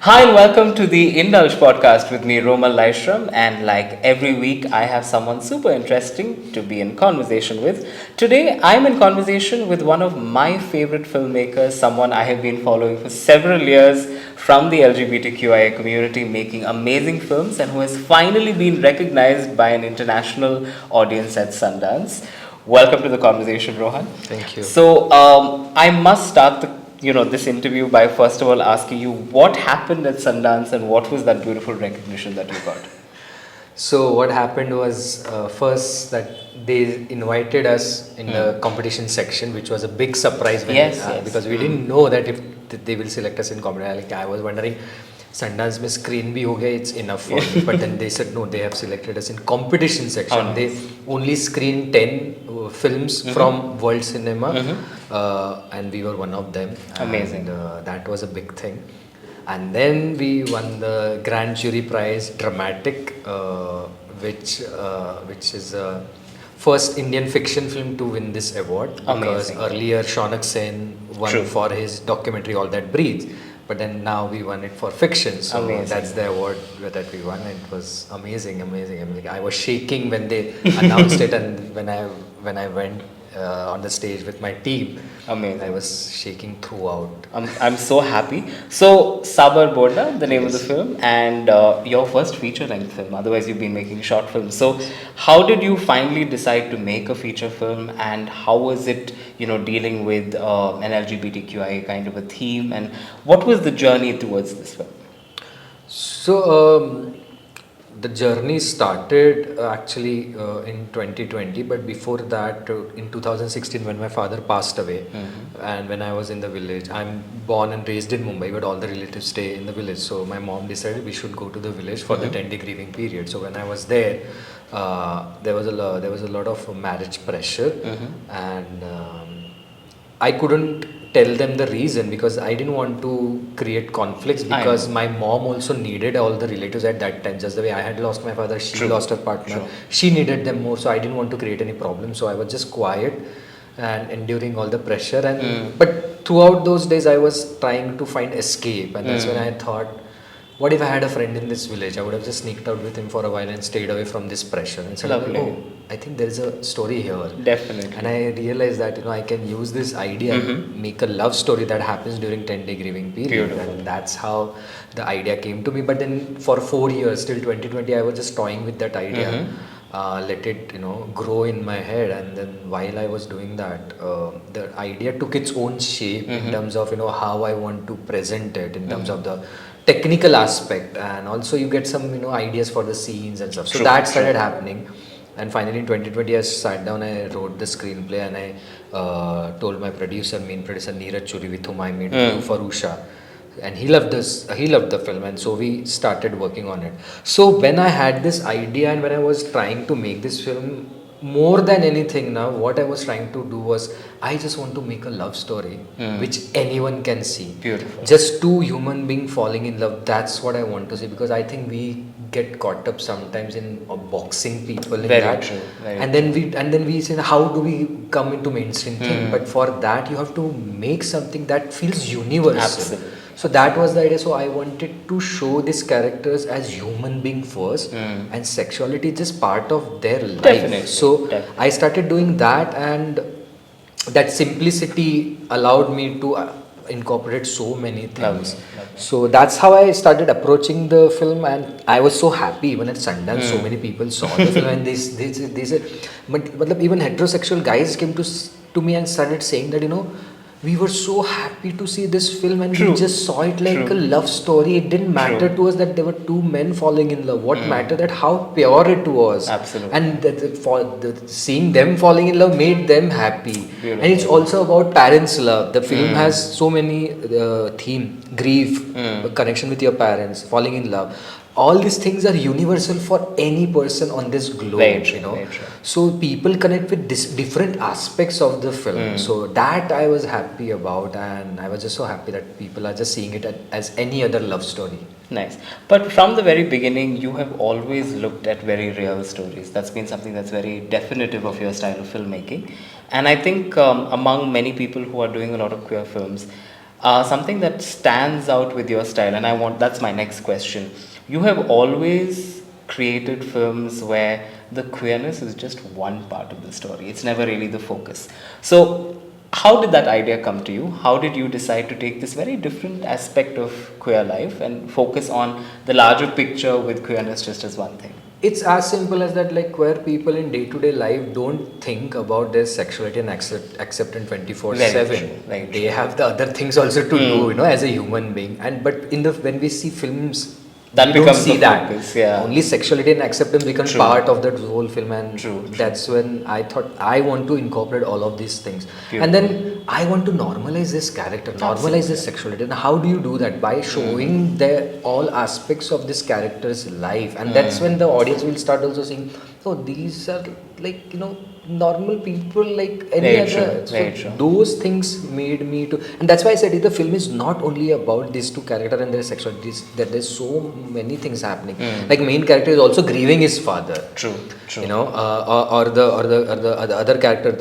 Hi and welcome to the Indulge podcast with me, Roman Laishram. And like every week, I have someone super interesting to be in conversation with. Today, I'm in conversation with one of my favorite filmmakers, someone I have been following for several years from the LGBTQIA community, making amazing films, and who has finally been recognized by an international audience at Sundance. Welcome to the conversation, Rohan. Thank you. I must start this interview by first of all asking you what happened at Sundance and what was that beautiful recognition that you got. So what happened was first that they invited us in the competition section, which was a big surprise when Yes. because we didn't know that if they will select us in competition. Like I was wondering, Sundance में screen भी हो गया, it's enough for me. But then they said no, they have selected us in competition section. Oh, They only screen 10 films from world cinema, and we were one of them. Amazing. And that was a big thing. And then we won the Grand Jury Prize Dramatic, which is first Indian fiction film to win this award. Because Amazing. earlier Shaunak Sen won True. for his documentary All That Breathes, but then now we won it for fiction. So Amazing. that's the award that we won. And it was amazing. I was shaking when they announced it, and when I went on the stage with my team. Amazing. I was shaking throughout. I'm so happy. So, Sabar Bonda, the name of the Yes. film, and your first feature-length film. Otherwise, you've been making short films. So, how did you finally decide to make a feature film, and how was it, dealing with an LGBTQIA kind of a theme, and what was the journey towards this film? So the journey started actually in 2020, but before that, in 2016, when my father passed away, and when I was in the village, I'm born and raised in Mumbai, but all the relatives stay in the village. So my mom decided we should go to the village for the 10-day grieving period. So when I was there, there was a lot of marriage pressure, and I couldn't tell them the reason because I didn't want to create conflicts, because my mom also needed all the relatives at that time. Just the way I had lost my father, she True. lost her partner. True. She needed them more, so I didn't want to create any problems. So I was just quiet and enduring all the pressure. And but throughout those days, I was trying to find escape, and that's when I thought, what if I had a friend in this village? I would have just sneaked out with him for a while and stayed away from this pressure. And suddenly, Lovely. I think there is a story here. Definitely. And I realized that I can use this idea and make a love story that happens during 10-day grieving period. Beautiful. And that's how the idea came to me. But then for 4 years, till 2020, I was just toying with that idea. Let it grow in my head, and then while I was doing that, the idea took its own shape in terms of how I want to present it, in terms of the technical aspect, and also you get some ideas for the scenes and stuff. So True, that started happening. And finally in 2020, I sat down, I wrote the screenplay, and I told my main producer Neeraj Churi, with whom I made for Usha. And he loved the film, and so we started working on it. So when I had this idea, and when I was trying to make this film, more than anything now, what I was trying to do was, I just want to make a love story which anyone can see. Beautiful. Just two human beings falling in love. That's what I want to see, because I think we get caught up sometimes in boxing people in Very that. true, very and then we say, how do we come into mainstream thing? But for that, you have to make something that feels universal. Absolutely. So that was the idea. So I wanted to show these characters as human being first, and sexuality is just part of their life. Definitely, So definitely. I started doing that, and that simplicity allowed me to incorporate so many things. Lovely. So that's how I started approaching the film, and I was so happy. Even at Sundance, so many people saw the film, and they said, but even heterosexual guys came to me and started saying that we were so happy to see this film, and True. we just saw it like True. a love story. It didn't matter True. to us that there were two men falling in love. What mattered that how pure it was. Absolutely. And seeing them falling in love made them happy. Beautiful. And it's also about parents' love. The film has so many theme, grief, connection with your parents, falling in love. All these things are universal for any person on this globe. Very true, very true. So people connect with different aspects of the film. So that I was happy about, and I was just so happy that people are just seeing it as any other love story. Nice. But from the very beginning, you have always looked at very real stories. That's been something that's very definitive of your style of filmmaking. And I think among many people who are doing a lot of queer films, something that stands out with your style, and that's my next question. You have always created films where the queerness is just one part of the story, it's never really the focus. So, how did that idea come to you? How did you decide to take this very different aspect of queer life and focus on the larger picture with queerness just as one thing? It's as simple as that, like queer people in day-to-day life don't think about their sexuality and acceptance 24/7. Very They true. have the other things also to do, as a human being. And but when we see films, That we don't becomes see the that. focus, yeah. Only sexuality and acceptance become True. part of that whole film, and True. that's when I thought I want to incorporate all of these things. Beautiful. And then I want to normalize this character, normalize this sexuality. And how do you do that? By showing all aspects of this character's life, and that's when the audience will start also seeing, oh, these are like normal people like any Very other. true, So very true. those things made me to, and that's why I said the film is not only about these two characters and their sexualities. That there's so many things happening. Like main character is also grieving his father. True. Or the other character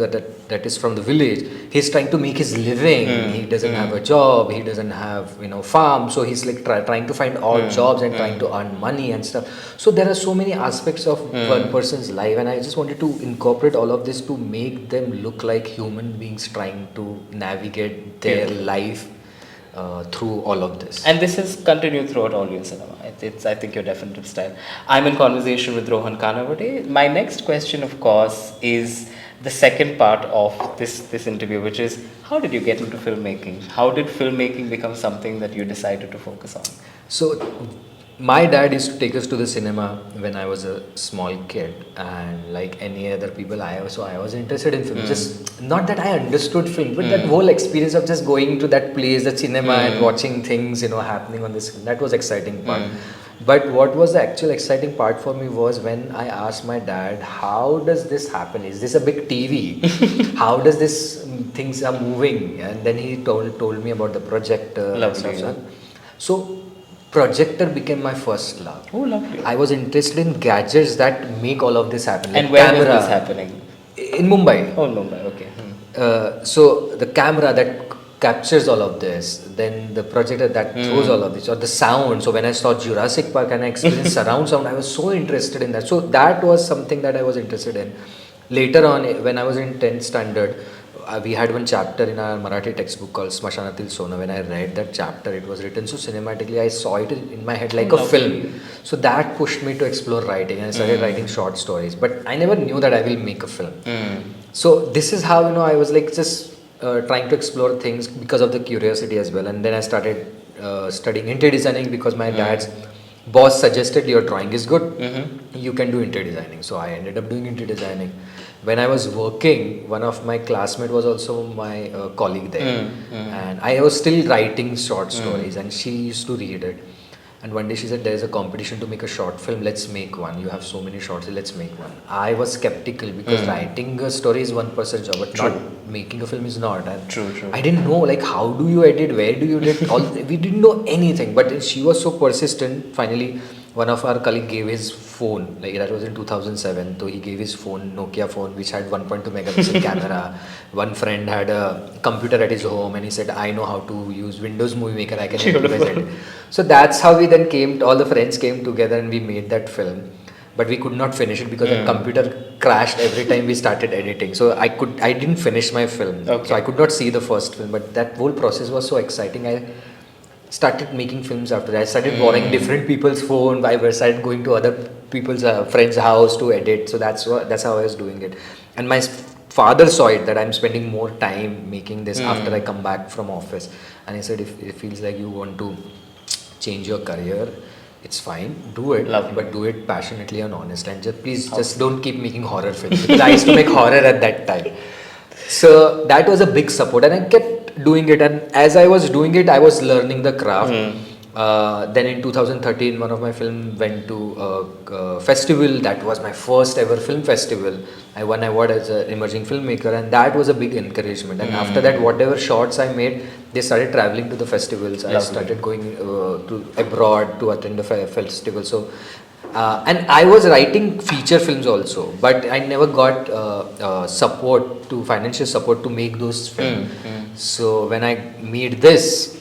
that is from the village. He's trying to make his living. He doesn't have a job. He doesn't have farm. So he's like trying to find odd jobs and trying to earn money and stuff. So there are so many aspects of one person's life, and I just wanted to incorporate all of this to make them look like human beings trying to navigate their life through all of this. And this has continued throughout all your cinema. It's I think, your definitive style. I'm in conversation with Rohan Kanawade. My next question, of course, is the second part of this interview, which is, how did you get into filmmaking? How did filmmaking become something that you decided to focus on? So, my dad used to take us to the cinema when I was a small kid, and like any other people, I was interested in film. Just not that I understood film, but that whole experience of just going to that place, the cinema, and watching things happening on the screen. That was exciting part. But what was the actual exciting part for me was when I asked my dad, how does this happen? Is this a big TV? How does this things are moving? And then he told me about the projector and Lovely. stuff. So projector became my first love. Oh, lovely. I was interested in gadgets that make all of this happen. And where was this happening? In Mumbai. Oh, Mumbai. Okay. So the camera that captures all of this, then the projector that throws all of this, or the sound. So when I saw Jurassic Park and I experienced surround sound, I was so interested in that. So that was something that I was interested in. Later on, when I was in 10th standard, we had one chapter in our Marathi textbook called Smashanatil Sona. When I read that chapter, it was written so cinematically. I saw it in my head like a film. So that pushed me to explore writing, and I started writing short stories. But I never knew that I will make a film. So this is how I was like just trying to explore things because of the curiosity as well. And then I started studying interior designing because my dad's boss suggested your drawing is good, you can do interior designing. So I ended up doing interior designing. When I was working, one of my classmates was also my colleague there, and I was still writing short stories, and she used to read it. And one day she said, there is a competition to make a short film, let's make one. You have so many shorts, let's make one. I was skeptical because writing a story is one person's job, but not making a film is not. And True. I didn't know like how do you edit, where do you edit, we didn't know anything. But she was so persistent. Finally, one of our colleague gave his phone, like that was in 2007. So he gave his phone, Nokia phone, which had 1.2 megapixel camera. One friend had a computer at his home, and he said, I know how to use Windows Movie Maker, I can improvise it. So that's how we then all the friends came together and we made that film. But we could not finish it because the computer crashed every time we started editing. So I didn't finish my film. Okay. So I could not see the first film, but that whole process was so exciting. I started making films after that. I started borrowing different people's phone. I started going to other people's friends' house to edit. So that's how I was doing it. And my father saw it that I'm spending more time making this after I come back from office. And he said, if it feels like you want to change your career, it's fine, do it. Lovely. But do it passionately and honestly. And just don't keep making horror films. Because I used to make horror at that time. So that was a big support, and I kept doing it. And as I was doing it, I was learning the craft. Then in 2013, one of my film went to a festival. That was my first ever film festival. I won an award as an emerging filmmaker, and that was a big encouragement. And after that, whatever shorts I made, they started traveling to the festivals. I started going to abroad to attend the festival. So. And I was writing feature films also, but I never got financial support to make those films. So when I meet this,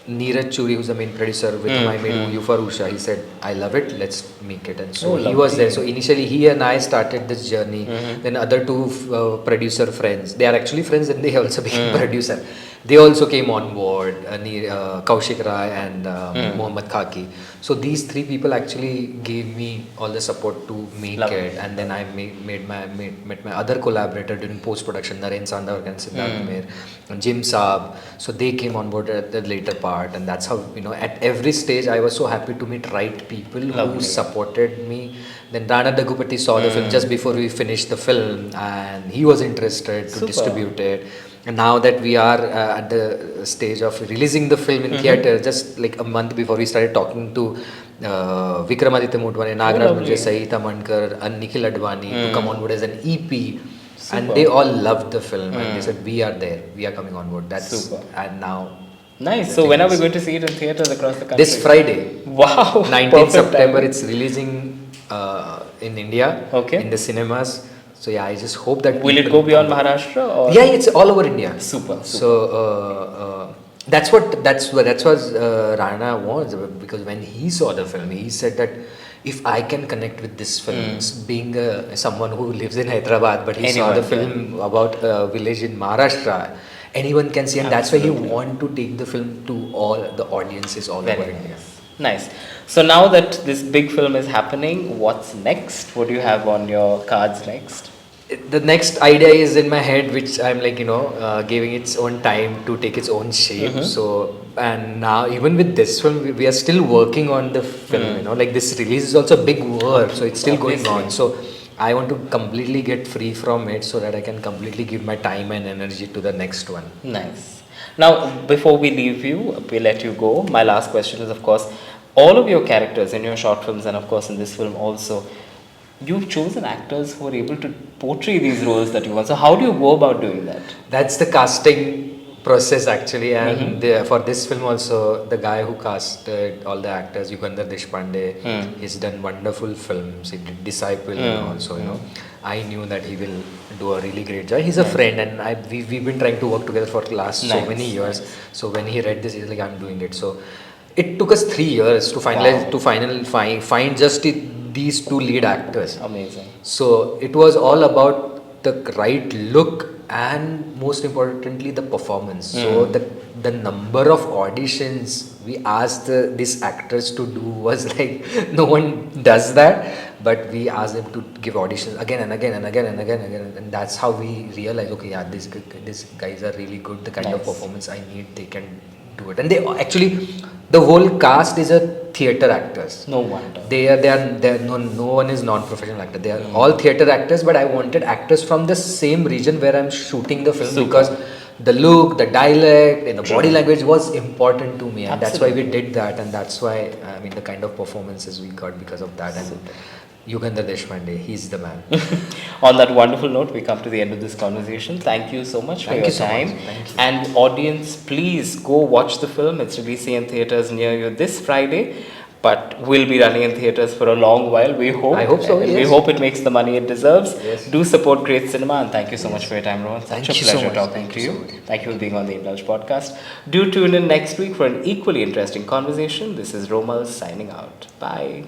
Neeraj Churi, who's the main producer, with whom I made You for Usha, he said, I love it, let's make it. And so he was there. So initially, he and I started this journey. Then other two producer friends, they are actually friends and they also became producer. They also came on board, Kaushik Rai and Mohammad Khaki. So these three people actually gave me all the support to make it. And then I met my other collaborator during post-production, Naren Sandhar and Siddharth Mehr and Jim Saab. So they came on board at the later part. And that's how, at every stage, I was so happy to meet right people who supported me. Then Rana Daggupati saw the film just before we finished the film, and he was interested to distribute it. And now that we are at the stage of releasing the film in theatre, just like a month before, we started talking to Vikramaditya Motwane, Nagaraj Munje, Sahita Mankar, and Nikhil Advani to come on board as an EP. And they all loved the film and they said, we are there, we are coming on board. That's and now. Nice. So when are we going to see it in theatres across the country? This Friday. Wow. 19th September, it's releasing in India, in the cinemas. So yeah, I just hope that. Will it go beyond Maharashtra? Or? Yeah, it's all over India. Super. So that's what Rana wants, because when he saw the film, he said that if I can connect with this film, being someone who lives in Hyderabad, but he saw the film about a village in Maharashtra, anyone can see, and that's why he want to take the film to all the audiences all over India. Nice. So now that this big film is happening, what's next? What do you have on your cards next? The next idea is in my head, which I'm giving its own time to take its own shape. So, and now even with this film, we are still working on the film. Like this release is also a big work, so it's still going on. So I want to completely get free from it so that I can completely give my time and energy to the next one. Nice. Now, before we leave you, we let you go. My last question is, of course, all of your characters in your short films and of course in this film also, you've chosen actors who are able to portray these roles that you want. So how do you go about doing that? That's the casting process actually, and for this film also, the guy who casted all the actors, Yugandhar Deshpande, he's done wonderful films. He did Disciple also, I knew that he will do a really great job. He's a friend, and we've been trying to work together for the last so many years. So when he read this, he's like, I'm doing it. So it took us 3 years to finalize, find just these two lead actors. Amazing. So it was all about the right look and most importantly the performance. So the number of auditions we asked these actors to do was like no one does that, but we asked them to give auditions again and again and again and again and again, and that's how we realized, okay, yeah, these guys are really good. The kind of performance I need, they can do it. And they actually, the whole cast is a theatre actors. No wonder. No one is non-professional actor. They are all theatre actors, but I wanted actors from the same region where I'm shooting the film because the look, the dialect, and the body language was important to me, and that's why we did that, and that's why the kind of performances we got because of that. And Yugandhar Deshpande, he's the man. On that wonderful note, we come to the end of this conversation. Thank you so much for your time. Thank you. And audience, please go watch the film. It's releasing in theatres near you this Friday, but will be running in theatres for a long while, we hope. I hope so, yes. We hope it makes the money it deserves. Yes. Do support great cinema, and thank you so much for your time, Rohan. Such a pleasure talking to you. Thank you for being on the Indulge podcast. Do tune in next week for an equally interesting conversation. This is Romal signing out. Bye.